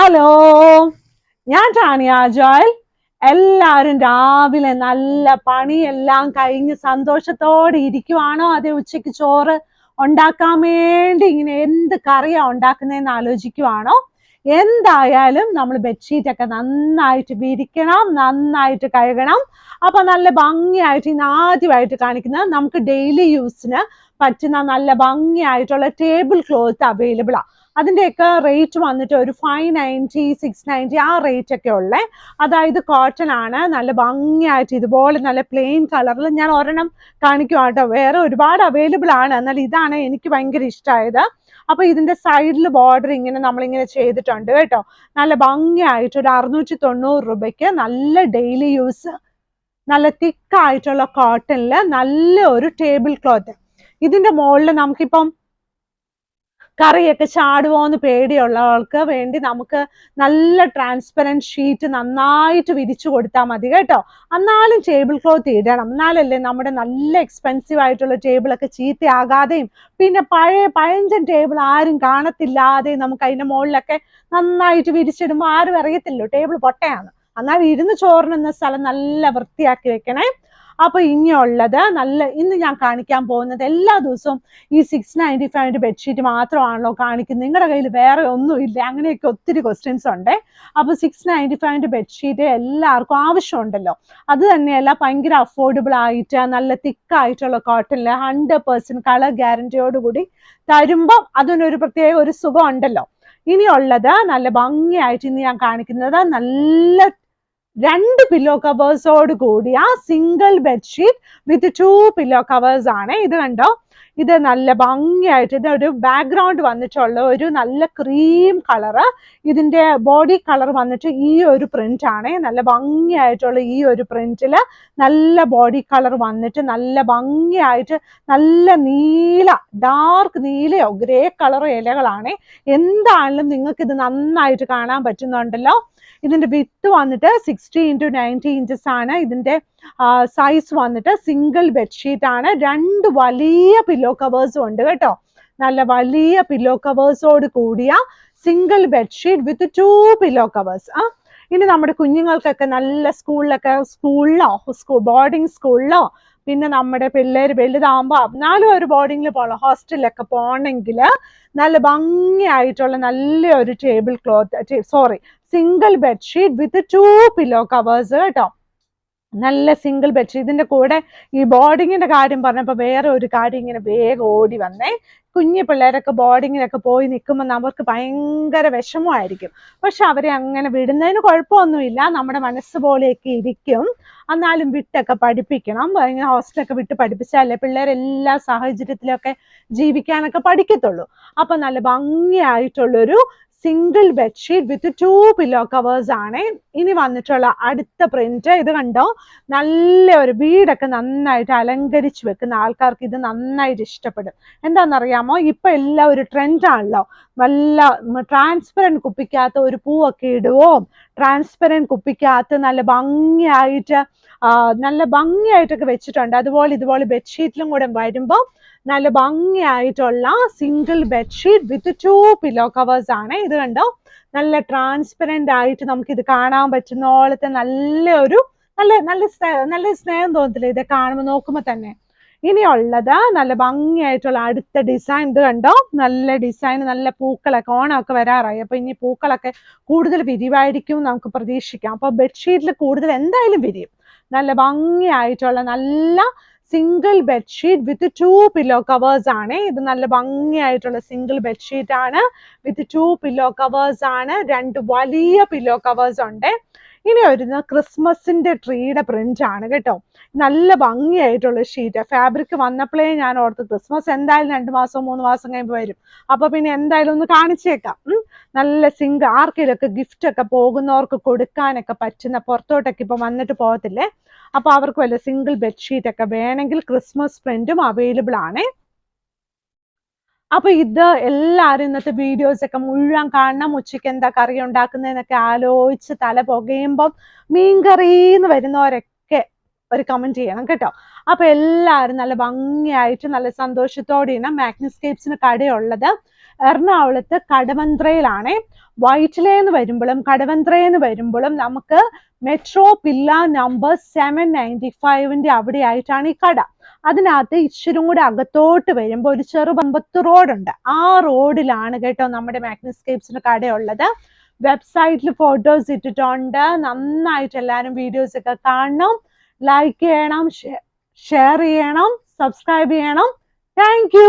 Hello, ഞാൻ Tanya Joel. എല്ലാവരും രാവിലെ നല്ല പണിയെല്ലാം കഴിഞ്ഞ് സന്തോഷത്തോടെ ഇരിക്കുവാണോ? അതേ ഉച്ചയ്ക്ക് ചോറ് ഉണ്ടാക്കാൻ വേണ്ടി ഇങ്ങനെ എന്ത് കറിയാ ഉണ്ടാക്കുന്നതെന്ന് ആലോചിക്കുവാണോ? എന്തായാലും നമ്മൾ ബെഡ്ഷീറ്റ് ഒക്കെ നന്നായിട്ട് വിരിക്കണം, നന്നായിട്ട് കഴുകണം. അപ്പൊ നല്ല ഭംഗിയായിട്ട് ഇന്ന് ആദ്യമായിട്ട് കാണിക്കുന്നത് നമുക്ക് ഡെയിലി യൂസിന് പറ്റുന്ന നല്ല ഭംഗിയായിട്ടുള്ള ടേബിൾ ക്ലോത്ത് അവൈലബിൾ ആണ്. അതിൻ്റെയൊക്കെ റേറ്റ് വന്നിട്ട് ഒരു 590, 690 ആ റേറ്റ് ഒക്കെ ഉള്ളേ. അതായത് കോട്ടൺ ആണ്, നല്ല ഭംഗിയായിട്ട് ഇതുപോലെ നല്ല പ്ലെയിൻ കളറിൽ ഞാൻ ഒരെണ്ണം കാണിക്കും കേട്ടോ. വേറെ ഒരുപാട് അവൈലബിൾ ആണ്, എന്നാൽ ഇതാണ് എനിക്ക് ഭയങ്കര ഇഷ്ടമായത്. അപ്പൊ ഇതിന്റെ സൈഡിൽ ബോർഡർ ഇങ്ങനെ നമ്മളിങ്ങനെ ചെയ്തിട്ടുണ്ട് കേട്ടോ. നല്ല ഭംഗിയായിട്ട് ഒരു 690 രൂപയ്ക്ക് നല്ല ഡെയിലി യൂസ്, നല്ല തിക്കായിട്ടുള്ള കോട്ടണില് നല്ല ഒരു ടേബിൾ ക്ലോത്ത്. ഇതിന്റെ മുകളിൽ നമുക്കിപ്പം കറിയൊക്കെ ചാടുവോന്ന് പേടിയുള്ളവർക്ക് വേണ്ടി നമുക്ക് നല്ല ട്രാൻസ്പെറൻറ്റ് ഷീറ്റ് നന്നായിട്ട് വിരിച്ചു കൊടുത്താൽ മതി കേട്ടോ. എന്നാലും ടേബിൾ ക്ലോത്ത് ഇടണം, എന്നാലല്ലേ നമ്മുടെ നല്ല എക്സ്പെൻസീവ് ആയിട്ടുള്ള ടേബിളൊക്കെ ചീത്തയാകാതെയും പിന്നെ പഴഞ്ചൻ ടേബിൾ ആരും കാണത്തില്ലാതെയും നമുക്ക് അതിൻ്റെ മുകളിലൊക്കെ നന്നായിട്ട് വിരിച്ചിടുമ്പോൾ ആരും അറിയത്തില്ലോ ടേബിൾ പൊട്ടയാണ്. എന്നാൽ ഇരുന്ന് ചോറിനുന്ന സ്ഥലം നല്ല വൃത്തിയാക്കി വെക്കണേ. അപ്പൊ ഇനിയുള്ളത് ഇന്ന് ഞാൻ കാണിക്കാൻ പോകുന്നത് എല്ലാ ദിവസവും ഈ 695 ബെഡ്ഷീറ്റ് മാത്രമാണല്ലോ കാണിക്കുന്നത്, നിങ്ങളുടെ കയ്യിൽ വേറെ ഒന്നുമില്ല? അങ്ങനെയൊക്കെ ഒത്തിരി ക്വസ്റ്റ്യൻസ് ഉണ്ട്. അപ്പൊ 695 ബെഡ്ഷീറ്റ് എല്ലാവർക്കും ആവശ്യമുണ്ടല്ലോ. അത് തന്നെയല്ല, ഭയങ്കര അഫോർഡബിൾ ആയിട്ട് നല്ല തിക്കായിട്ടുള്ള കോട്ടണില് 100% കളർ ഗ്യാരണ്ടിയോടുകൂടി തരുമ്പം അതിനൊരു പ്രത്യേക ഒരു സുഖം ഉണ്ടല്ലോ. ഇനിയുള്ളത് നല്ല ഭംഗിയായിട്ട് ഇന്ന് ഞാൻ കാണിക്കുന്നത് നല്ല 2 പില്ലോ കവേഴ്സോട് കൂടിയ single bedsheet with 2 pillow covers ആണ്. ഇത് കണ്ടോ, ഇത് നല്ല ഭംഗിയായിട്ട് ഇതൊരു ബാക്ക്ഗ്രൗണ്ട് വന്നിട്ടുള്ള ഒരു നല്ല ക്രീം കളറ്. ഇതിന്റെ ബോഡി കളർ വന്നിട്ട് ഈ ഒരു പ്രിന്റ് ആണ്. നല്ല ഭംഗിയായിട്ടുള്ള ഈ ഒരു പ്രിന്റില് നല്ല ബോഡി കളർ വന്നിട്ട് നല്ല ഭംഗിയായിട്ട് നല്ല നീല, ഡാർക്ക് നീലയോ ഗ്രേ കളറോ ഇലകളാണ്. എന്താണെങ്കിലും നിങ്ങൾക്ക് ഇത് നന്നായിട്ട് കാണാൻ പറ്റുന്നുണ്ടല്ലോ. ഇതിന്റെ വിത്ത് വന്നിട്ട് 60 into 90 ഇഞ്ചസ് ആണ്. ഇതിന്റെ സൈസ് വന്നിട്ട് സിംഗിൾ ബെഡ്ഷീറ്റ് ആണ്. 2 വലിയ പില്ലോ കവേഴ്സും ഉണ്ട് കേട്ടോ. നല്ല വലിയ പില്ലോ കവേഴ്സോട് കൂടിയ single bedsheet with 2 pillow covers. ഇനി നമ്മുടെ കുഞ്ഞുങ്ങൾക്കൊക്കെ നല്ല സ്കൂളിലോ ബോർഡിംഗ് സ്കൂളിലോ പിന്നെ നമ്മുടെ പിള്ളേർ വലുതാകുമ്പോൾ എന്നാലും ഒരു ബോർഡിങ്ങിൽ പോകണം, ഹോസ്റ്റലിലൊക്കെ പോകണമെങ്കിൽ നല്ല ഭംഗിയായിട്ടുള്ള നല്ലൊരു table cloth single bedsheet with 2 pillow covers കേട്ടോ. നല്ല സിംഗിൾ ബെഡ്ഷീറ്റ്. ഇതിന്റെ കൂടെ ഈ ബോർഡിങ്ങിന്റെ കാര്യം പറഞ്ഞപ്പോൾ വേറെ ഒരു കാര്യം ഇങ്ങനെ വേഗം ഓടി വന്നേ. കുഞ്ഞു പിള്ളേരൊക്കെ ബോർഡിങ്ങിലൊക്കെ പോയി നിൽക്കുമ്പോൾ അവർക്ക് ഭയങ്കര വിഷമമായിരിക്കും. പക്ഷെ അവരെ അങ്ങനെ വിടുന്നതിന് കുഴപ്പമൊന്നുമില്ല, നമ്മുടെ മനസ്സ് പോലെയൊക്കെ ഇരിക്കും. എന്നാലും വിട്ടൊക്കെ പഠിപ്പിക്കണം. ഹോസ്റ്റലൊക്കെ വിട്ട് പഠിപ്പിച്ചാലേ പിള്ളേരെല്ലാ സാഹചര്യത്തിലൊക്കെ ജീവിക്കാനൊക്കെ പഠിക്കത്തുള്ളൂ. അപ്പൊ നല്ല ഭംഗിയായിട്ടുള്ളൊരു single bedsheet with 2 pillow covers ആണ്. ഇനി വന്നിട്ടുള്ള അടുത്ത പ്രിന്റ് ഇത് കണ്ടോ. നല്ല ഒരു വീടൊക്കെ നന്നായിട്ട് അലങ്കരിച്ച് വെക്കുന്ന ആൾക്കാർക്ക് ഇത് നന്നായിട്ട് ഇഷ്ടപ്പെടും. എന്താണെന്നറിയാമോ, ഇപ്പൊ എല്ലാം ഒരു ട്രെൻഡാണല്ലോ. നല്ല ട്രാൻസ്പെറൻറ്റ് കുപ്പിക്കകത്ത് ഒരു പൂവൊക്കെ ഇടുവോ, ട്രാൻസ്പെറൻറ്റ് കുപ്പിക്കകത്ത് നല്ല ഭംഗിയായിട്ടൊക്കെ വെച്ചിട്ടുണ്ട്. ഇതുപോലെ ബെഡ്ഷീറ്റിലും കൂടെ വരുമ്പോൾ നല്ല ഭംഗിയായിട്ടുള്ള single bedsheet with 2 pillow covers ആണ്. ഇത് കണ്ടോ, നല്ല ട്രാൻസ്പെറന്റ് ആയിട്ട് നമുക്ക് ഇത് കാണാൻ പറ്റുന്ന പോലത്തെ നല്ല സ്നേഹം തോന്നത്തില്ല ഇത് കാണുമ്പോൾ, നോക്കുമ്പോൾ തന്നെ. ഇനിയുള്ളത് നല്ല ഭംഗിയായിട്ടുള്ള അടുത്ത ഡിസൈൻ. ഇത് കണ്ടോ, നല്ല ഡിസൈൻ, നല്ല പൂക്കളൊക്കെ, ഓണമൊക്കെ വരാറായി. അപ്പൊ ഇനി പൂക്കളൊക്കെ കൂടുതൽ വിരിവായിരിക്കും നമുക്ക് പ്രതീക്ഷിക്കാം. അപ്പൊ ബെഡ്ഷീറ്റിൽ കൂടുതൽ എന്തായാലും വിരിയും. നല്ല ഭംഗിയായിട്ടുള്ള നല്ല single bedsheet with 2 pillow covers ആണ്. ഇത് നല്ല ഭംഗിയായിട്ടുള്ള സിംഗിൾ ബെഡ്ഷീറ്റ് ആണ് വിത്ത് 2 പില്ലോ കവേഴ്സ് ആണ്. 2 വലിയ പില്ലോ കവേഴ്സ് ഉണ്ട്. ഇനി വരുന്ന ക്രിസ്മസിന്റെ ട്രീയുടെ പ്രിന്റ് ആണ് കേട്ടോ. നല്ല ഭംഗിയായിട്ടുള്ള ഷീറ്റ്. ഫാബ്രിക് വന്നപ്പോഴേ ഞാൻ ഓർത്ത് ക്രിസ്മസ് എന്തായാലും 2 മാസം 3 മാസം കഴിയുമ്പോൾ വരും, അപ്പൊ പിന്നെ എന്തായാലും ഒന്ന് കാണിച്ചേക്കാം. നല്ല ആർക്കെങ്കിലൊക്കെ ഗിഫ്റ്റ് ഒക്കെ പോകുന്നവർക്ക് കൊടുക്കാനൊക്കെ പറ്റുന്ന, പുറത്തോട്ടൊക്കെ ഇപ്പൊ വന്നിട്ട് പോകത്തില്ലേ, അപ്പൊ അവർക്ക് വല്ല സിംഗിൾ ബെഡ്ഷീറ്റ് ഒക്കെ വേണമെങ്കിൽ ക്രിസ്മസ് പ്രിന്റും അവൈലബിൾ ആണ്. അപ്പൊ ഇത് എല്ലാവരും ഇന്നത്തെ വീഡിയോസ് ഒക്കെ മുഴുവൻ കാണണം. ഉച്ചയ്ക്ക് എന്താ കറി ഉണ്ടാക്കുന്നതെന്നൊക്കെ ആലോചിച്ച് തല പുകയുമ്പം മീൻകറിന്ന് വരുന്നവരൊക്കെ ഒരു കമന്റ് ചെയ്യണം കേട്ടോ. അപ്പൊ എല്ലാവരും നല്ല ഭംഗിയായിട്ട് നല്ല സന്തോഷത്തോടെ മാഗ്നിസ്കേപ്സിന് കടയുള്ളത് എറണാകുളത്ത് കടവന്ത്രയിലാണേ. വൈറ്റിലേന്ന് വരുമ്പോഴും കടവന്ത്രയെന്ന് വരുമ്പോഴും നമുക്ക് മെട്രോ പില്ല നമ്പർ 795 അവിടെ ആയിട്ടാണ് ഈ കട. അതിനകത്ത് ഇച്ചിരി കൂടെ അകത്തോട്ട് വരുമ്പോൾ ഒരു ചെറുപമ്പത്ത് റോഡുണ്ട്. ആ റോഡിലാണ് കേട്ടോ നമ്മുടെ മാഗ്നസ്കേപ്സിന്റെ കടയുള്ളത്. വെബ്സൈറ്റിൽ ഫോട്ടോസ് ഇട്ടിട്ടുണ്ട്. നന്നായിട്ട് എല്ലാവരും വീഡിയോസ് ഒക്കെ കാണണം, ലൈക്ക് ചെയ്യണം, ഷെയർ ചെയ്യണം, സബ്സ്ക്രൈബ് ചെയ്യണം. Thank you.